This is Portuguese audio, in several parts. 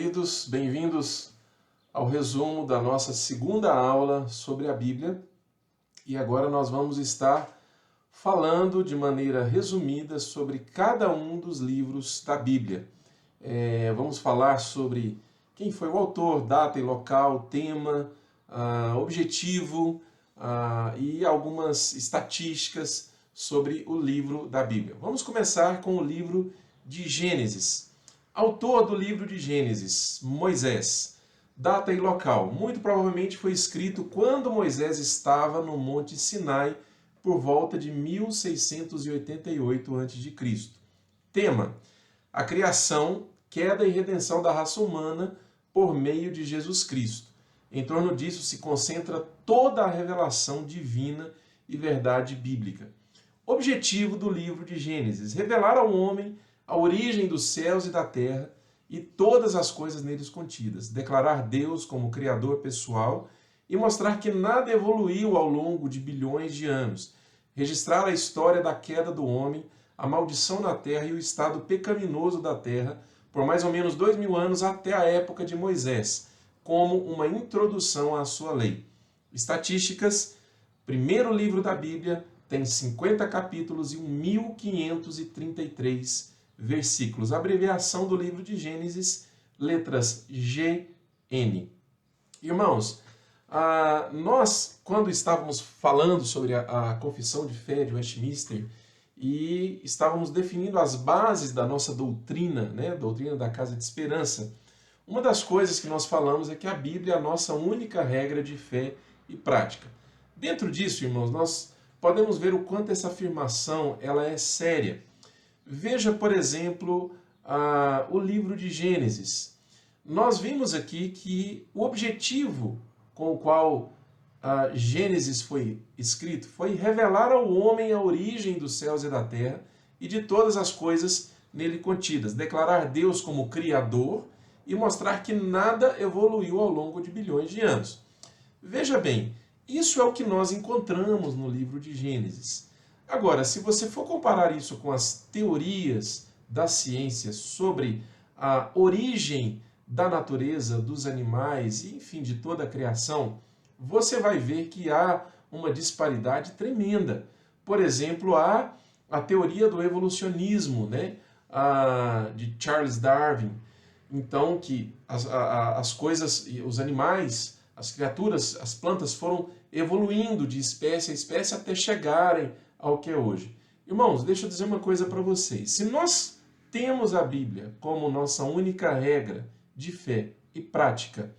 queridos, bem-vindos ao resumo da nossa segunda aula sobre a Bíblia. E agora nós vamos estar falando de maneira resumida sobre cada um dos livros da Bíblia. Vamos falar sobre quem foi o autor, data e local, tema, objetivo e algumas estatísticas sobre o livro da Bíblia. Vamos começar com o livro de Gênesis. Autor do livro de Gênesis, Moisés. Data e local. Muito provavelmente foi escrito quando Moisés estava no Monte Sinai, por volta de 1688 a.C. Tema: a criação, queda e redenção da raça humana por meio de Jesus Cristo. Em torno disso se concentra toda a revelação divina e verdade bíblica. Objetivo do livro de Gênesis: revelar ao homem a origem dos céus e da terra e todas as coisas neles contidas, declarar Deus como Criador pessoal e mostrar que nada evoluiu ao longo de bilhões de anos, registrar a história da queda do homem, a maldição na terra e o estado pecaminoso da terra por mais ou menos 2000 anos até a época de Moisés, como uma introdução à sua lei. Estatísticas: primeiro livro da Bíblia tem 50 capítulos e 1533 versículos. Abreviação do livro de Gênesis, letras GN. Irmãos, nós, quando estávamos falando sobre a Confissão de Fé de Westminster e estávamos definindo as bases da nossa doutrina, né, doutrina da Casa de Esperança, uma das coisas que nós falamos é que a Bíblia é a nossa única regra de fé e prática. Dentro disso, irmãos, nós podemos ver o quanto essa afirmação ela é séria. Veja, por exemplo, o livro de Gênesis. Nós vimos aqui que o objetivo com o qual Gênesis foi escrito foi revelar ao homem a origem dos céus e da terra e de todas as coisas nele contidas, declarar Deus como Criador e mostrar que nada evoluiu ao longo de bilhões de anos. Veja bem, isso é o que nós encontramos no livro de Gênesis. Agora, se você for comparar isso com as teorias da ciência sobre a origem da natureza, dos animais e, enfim, de toda a criação, você vai ver que há uma disparidade tremenda. Por exemplo, há a teoria do evolucionismo, né? De Charles Darwin. Então, que as coisas, os animais, as criaturas, as plantas foram evoluindo de espécie a espécie até chegarem ao que é hoje. Irmãos, deixa eu dizer uma coisa para vocês. Se nós temos a Bíblia como nossa única regra de fé e prática,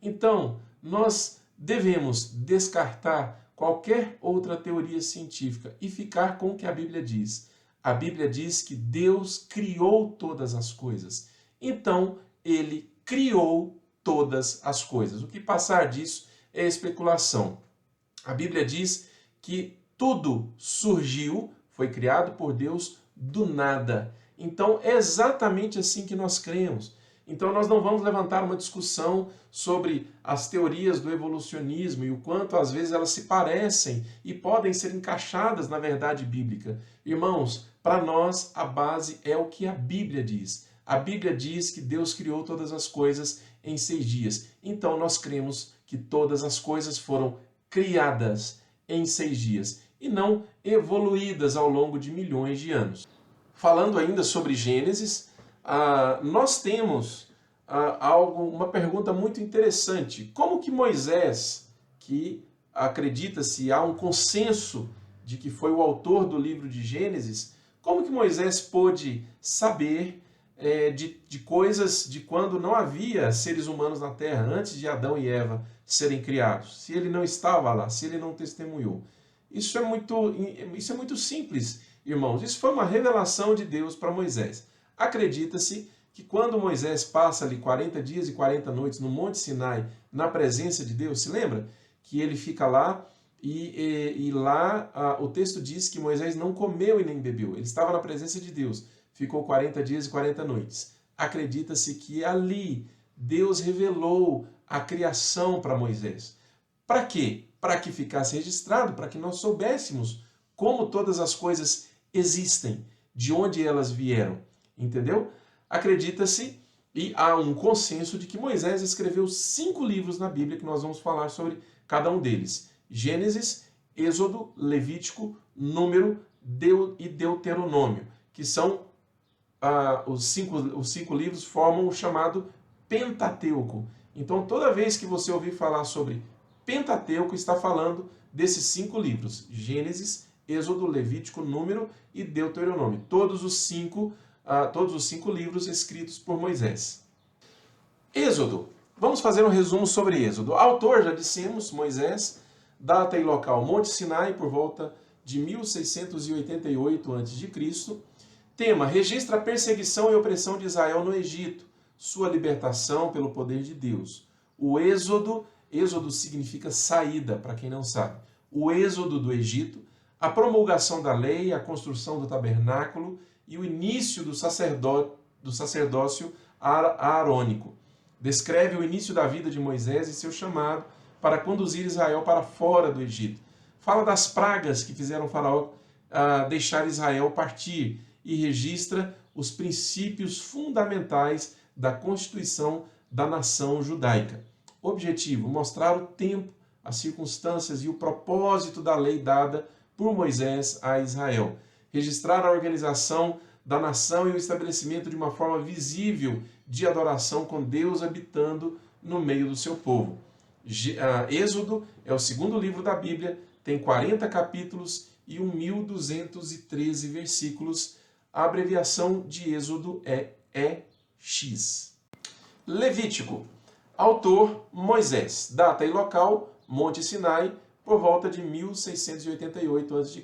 então nós devemos descartar qualquer outra teoria científica e ficar com o que a Bíblia diz. A Bíblia diz que Deus criou todas as coisas. Então, Ele criou todas as coisas. O que passar disso é especulação. A Bíblia diz que tudo surgiu, foi criado por Deus do nada. Então, é exatamente assim que nós cremos. Então, nós não vamos levantar uma discussão sobre as teorias do evolucionismo e o quanto, às vezes, elas se parecem e podem ser encaixadas na verdade bíblica. Irmãos, para nós, a base é o que a Bíblia diz. A Bíblia diz que Deus criou todas as coisas em 6 dias. Então, nós cremos que todas as coisas foram criadas em 6 dias e não evoluídas ao longo de milhões de anos. Falando ainda sobre Gênesis, nós temos uma pergunta muito interessante. Como que Moisés, que acredita-se, há um consenso de que foi o autor do livro de Gênesis, como que Moisés pôde saber de coisas de quando não havia seres humanos na terra, antes de Adão e Eva serem criados, se ele não estava lá, se ele não testemunhou? Isso é muito simples, irmãos. Isso foi uma revelação de Deus para Moisés. Acredita-se que quando Moisés passa ali 40 dias e 40 noites no Monte Sinai, na presença de Deus, se lembra? Que ele fica lá e lá o texto diz que Moisés não comeu e nem bebeu. Ele estava na presença de Deus. Ficou 40 dias e 40 noites. Acredita-se que ali Deus revelou a criação para Moisés. Para quê? Para que ficasse registrado, para que nós soubéssemos como todas as coisas existem, de onde elas vieram. Entendeu? Acredita-se E há um consenso de que Moisés escreveu 5 livros na Bíblia, que nós vamos falar sobre cada um deles. Gênesis, Êxodo, Levítico, Número e Deuteronômio, que são os cinco livros formam o chamado Pentateuco. Então, toda vez que você ouvir falar sobre Pentateuco, está falando desses 5 livros: Gênesis, Êxodo, Levítico, Número e Deuteronômio. Todos os cinco livros escritos por Moisés. Êxodo. Vamos fazer um resumo sobre Êxodo. Autor, já dissemos, Moisés. Data e local: Monte Sinai, por volta de 1688 a.C. Tema: registra a perseguição e opressão de Israel no Egito, sua libertação pelo poder de Deus. O Êxodo significa saída, para quem não sabe. O Êxodo do Egito, a promulgação da lei, a construção do tabernáculo e o início do sacerdócio aarônico. Descreve o início da vida de Moisés e seu chamado para conduzir Israel para fora do Egito. Fala das pragas que fizeram Faraó deixar Israel partir e registra os princípios fundamentais da constituição da nação judaica. Objetivo: mostrar o tempo, as circunstâncias e o propósito da lei dada por Moisés a Israel. Registrar a organização da nação e o estabelecimento de uma forma visível de adoração com Deus habitando no meio do seu povo. Êxodo é o segundo livro da Bíblia, tem 40 capítulos e 1.213 versículos. A abreviação de Êxodo é EX. Levítico. Autor: Moisés. Data e local: Monte Sinai, por volta de 1688 a.C.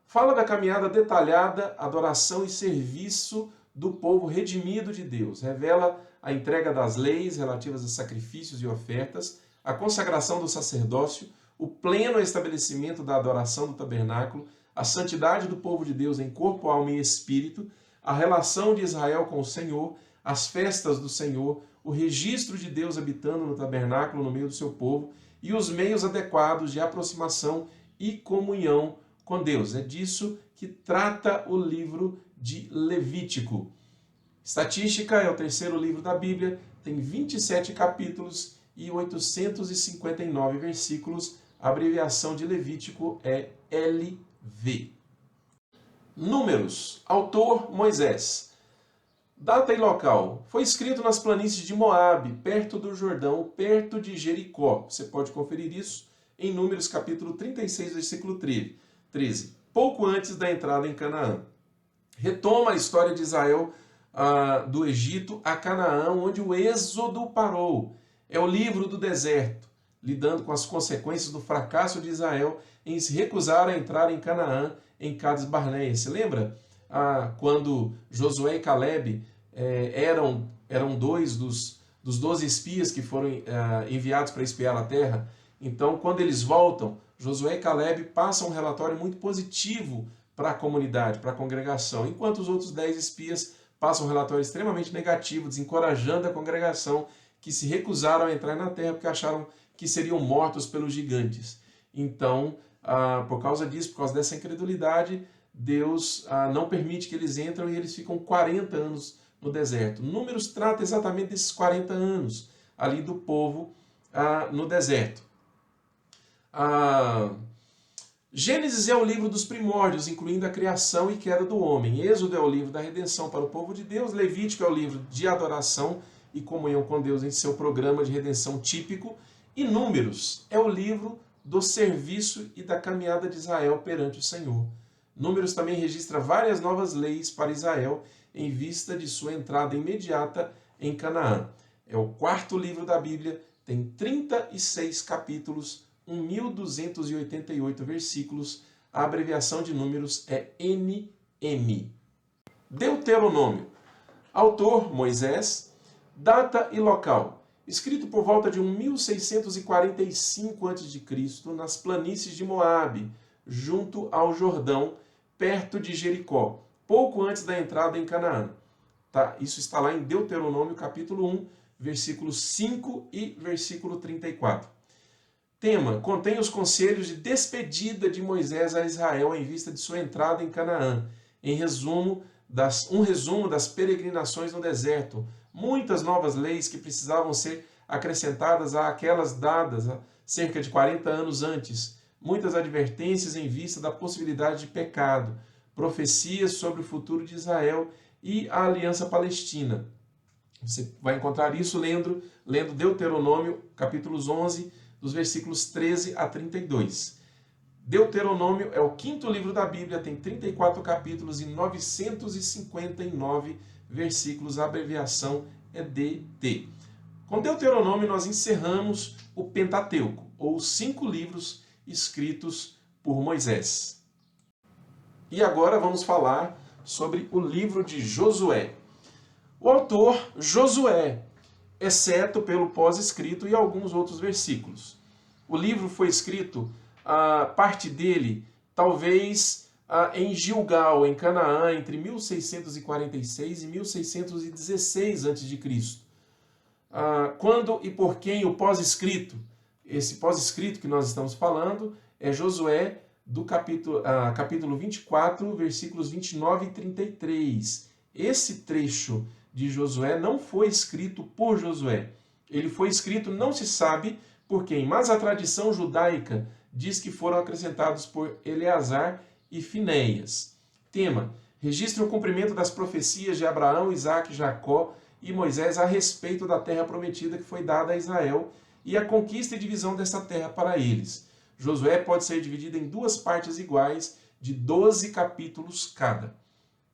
Fala da caminhada detalhada, adoração e serviço do povo redimido de Deus. Revela a entrega das leis relativas a sacrifícios e ofertas, a consagração do sacerdócio, o pleno estabelecimento da adoração do tabernáculo, a santidade do povo de Deus em corpo, alma e espírito, a relação de Israel com o Senhor, as festas do Senhor, o registro de Deus habitando no tabernáculo no meio do seu povo e os meios adequados de aproximação e comunhão com Deus. É disso que trata o livro de Levítico. Estatística: é o terceiro livro da Bíblia, tem 27 capítulos e 859 versículos. A abreviação de Levítico é LV. Números. Autor: Moisés. Data e local: foi escrito nas planícies de Moabe, perto do Jordão, perto de Jericó. Você pode conferir isso em Números capítulo 36, versículo 13, pouco antes da entrada em Canaã. Retoma a história de Israel do Egito a Canaã, onde o êxodo parou. É o livro do deserto, lidando com as consequências do fracasso de Israel em se recusar a entrar em Canaã, em Cades Barneia. Se lembra quando Josué e Caleb eram dois dos 12 espias que foram enviados para espiar a terra? Então, quando eles voltam, Josué e Caleb passam um relatório muito positivo para a comunidade, para a congregação, enquanto os outros 10 espias passam um relatório extremamente negativo, desencorajando a congregação, que se recusaram a entrar na terra porque acharam que seriam mortos pelos gigantes. Então, por causa disso, por causa dessa incredulidade, Deus não permite que eles entrem e eles ficam 40 anos no deserto. Números trata exatamente desses 40 anos ali do povo no deserto. Gênesis é o livro dos primórdios, incluindo a criação e queda do homem. Êxodo é o livro da redenção para o povo de Deus. Levítico é o livro de adoração e comunhão com Deus em seu programa de redenção típico. E Números é o livro do serviço e da caminhada de Israel perante o Senhor. Números também registra várias novas leis para Israel em vista de sua entrada imediata em Canaã. É o quarto livro da Bíblia, tem 36 capítulos, 1.288 versículos. A abreviação de Números é NM. Deuteronômio. Autor: Moisés. Data e local: escrito por volta de 1645 a.C., nas planícies de Moabe, junto ao Jordão, perto de Jericó, pouco antes da entrada em Canaã. Isso está lá em Deuteronômio capítulo 1, versículos 5 e versículo 34. Tema: contém os conselhos de despedida de Moisés a Israel em vista de sua entrada em Canaã. Um resumo das peregrinações no deserto, muitas novas leis que precisavam ser acrescentadas àquelas dadas há cerca de 40 anos antes, muitas advertências em vista da possibilidade de pecado, profecias sobre o futuro de Israel e a aliança palestina. Você vai encontrar isso lendo Deuteronômio, capítulos 11, dos versículos 13 a 32. Deuteronômio é o quinto livro da Bíblia, tem 34 capítulos e 959 versículos, a abreviação é DT. Com Deuteronômio nós encerramos o Pentateuco, ou os 5 livros escritos por Moisés. E agora vamos falar sobre o livro de Josué. O autor, Josué, exceto pelo pós-escrito e alguns outros versículos. O livro foi escrito, parte dele, talvez em Gilgal, em Canaã, entre 1646 e 1616 a.C. Quando e por quem o pós-escrito? Esse pós-escrito que nós estamos falando é Josué, do capítulo 24, versículos 29 e 33. Esse trecho de Josué não foi escrito por Josué. Ele foi escrito, não se sabe por quem, mas a tradição judaica diz que foram acrescentados por Eleazar e Finéias. Tema: registre o cumprimento das profecias de Abraão, Isaque, Jacó e Moisés a respeito da terra prometida que foi dada a Israel e a conquista e divisão dessa terra para eles. Josué pode ser dividido em 2 partes iguais, de 12 capítulos cada.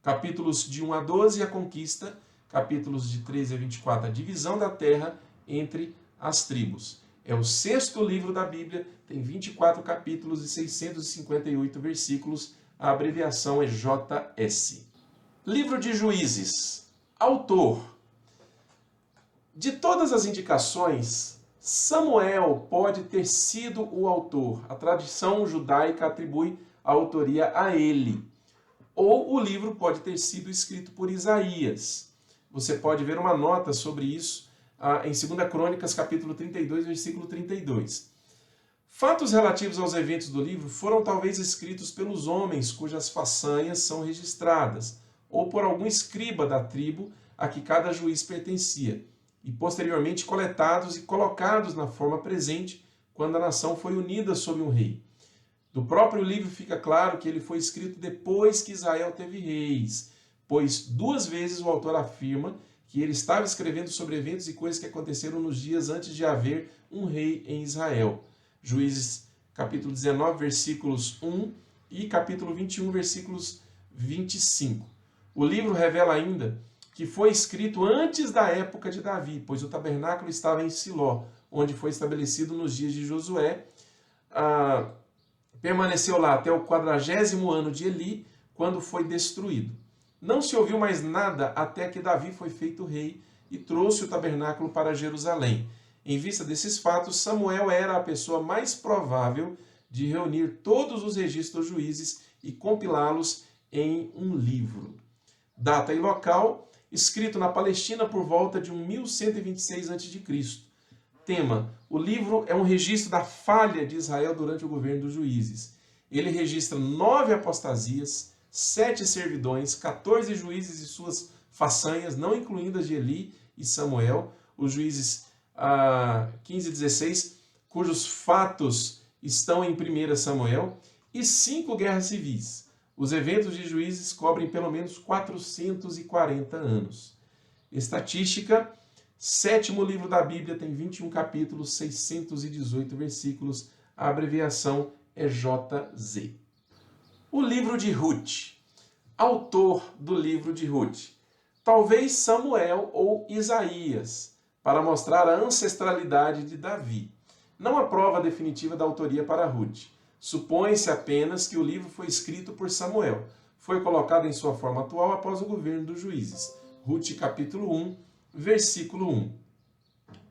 Capítulos de 1 a 12, a conquista. Capítulos de 13 a 24, a divisão da terra entre as tribos. É o 6º livro da Bíblia, tem 24 capítulos e 658 versículos, a abreviação é JS. Livro de Juízes. Autor. De todas as indicações, Samuel pode ter sido o autor. A tradição judaica atribui a autoria a ele. Ou o livro pode ter sido escrito por Isaías. Você pode ver uma nota sobre isso em 2 Crônicas, capítulo 32, versículo 32. Fatos relativos aos eventos do livro foram talvez escritos pelos homens cujas façanhas são registradas, ou por algum escriba da tribo a que cada juiz pertencia, e posteriormente coletados e colocados na forma presente quando a nação foi unida sob um rei. Do próprio livro fica claro que ele foi escrito depois que Israel teve reis, pois 2 vezes o autor afirma que ele estava escrevendo sobre eventos e coisas que aconteceram nos dias antes de haver um rei em Israel. Juízes capítulo 19, versículos 1 e capítulo 21, versículos 25. O livro revela ainda que foi escrito antes da época de Davi, pois o tabernáculo estava em Siló, onde foi estabelecido nos dias de Josué. Permaneceu lá até o 40º ano de Eli, quando foi destruído. Não se ouviu mais nada até que Davi foi feito rei e trouxe o tabernáculo para Jerusalém. Em vista desses fatos, Samuel era a pessoa mais provável de reunir todos os registros dos juízes e compilá-los em um livro. Data e local: escrito na Palestina por volta de 1126 a.C. Tema: o livro é um registro da falha de Israel durante o governo dos juízes. Ele registra 9 apostasias, 7 servidões, 14 juízes e suas façanhas, não incluindo as de Eli e Samuel, os juízes 15 e 16, cujos fatos estão em 1 Samuel, e 5 guerras civis. Os eventos de juízes cobrem pelo menos 440 anos. Estatística: 7º livro da Bíblia, tem 21 capítulos, 618 versículos, a abreviação é JZ. O livro de Ruth. Autor do livro de Ruth. Talvez Samuel ou Isaías, para mostrar a ancestralidade de Davi. Não há prova definitiva da autoria para Ruth. Supõe-se apenas que o livro foi escrito por Samuel. Foi colocado em sua forma atual após o governo dos juízes. Ruth capítulo 1, versículo 1.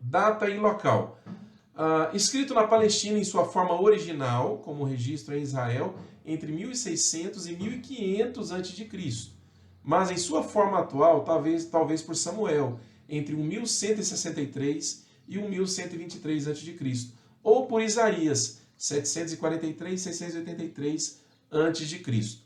Data e local. Escrito na Palestina em sua forma original, como registro em Israel, entre 1600 e 1500 a.C., mas em sua forma atual, talvez por Samuel, entre 1163 e 1123 a.C., ou por Isaías, 743 e 683 a.C.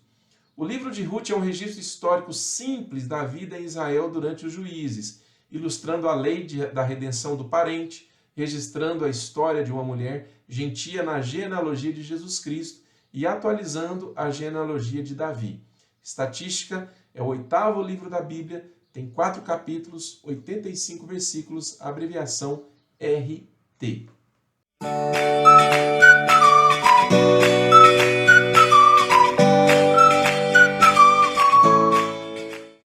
O livro de Ruth é um registro histórico simples da vida em Israel durante os juízes. ilustrando a lei da redenção do parente, registrando a história de uma mulher gentia na genealogia de Jesus Cristo e atualizando a genealogia de Davi. Estatística é o 8º livro da Bíblia, tem 4 capítulos, 85 versículos, abreviação RT.